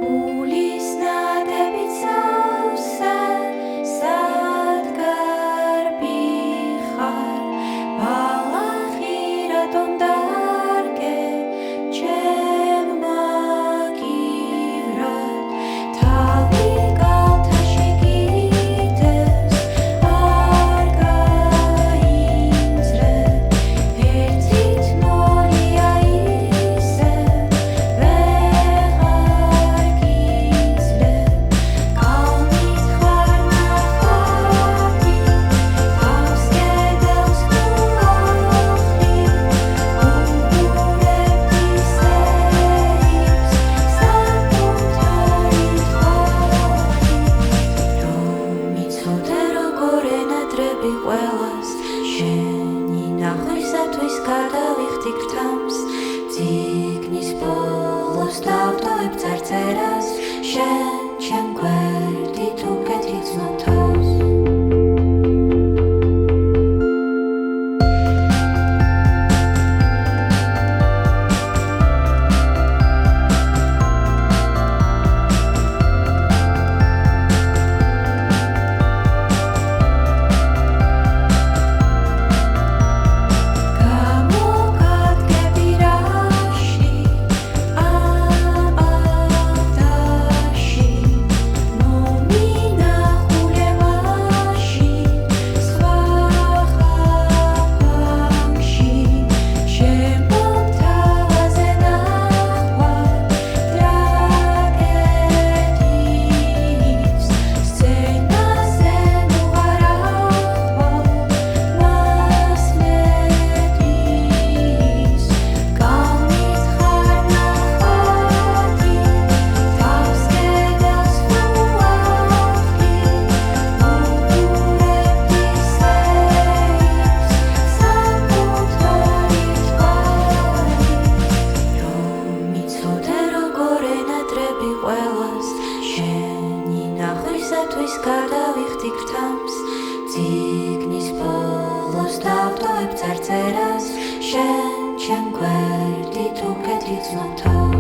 გულის ნადებით სავსე სადგარბი ხარ ბალახი რატომ დარგე ჩემ მაგივრად თავი კალთაში გიდეს არ გაიმძრე ერთით ნოლია ისე ვეღარ გიძლე კალმით ხარ ნახატი თავს კედელს თუ ახლი უღურებდი სეირს საკუთარი თვალით რომ იცოდე როგორ ენატრები ყველას შენი ნახვისათვის გადავიხდი გრთამს წიგნის ბოლოს დავტოვებ წარწერას შენ ჩემ გვერდით უკეთ იცნობ თავს გამოგადგები რაში აბადაში მომინახულებაში სხვა ხაფანგში შემდგომ თავაზე ნახვა ტრაგედიის სცენაზე ნუ არ ახვალ მას მეტის კალმით ხარ ნახატი თავს კედელს თუ ახლი უღურებდი სეირს საკუთარი თვალით რომ იცოდე როგორ ენატრები ყველას შენი ნახვისათვის გადავიხდი გრთამს წიგნის ბოლოს დავტოვებ წარწერას შენ ჩემ გვერდით უკეთ იცნობ თავს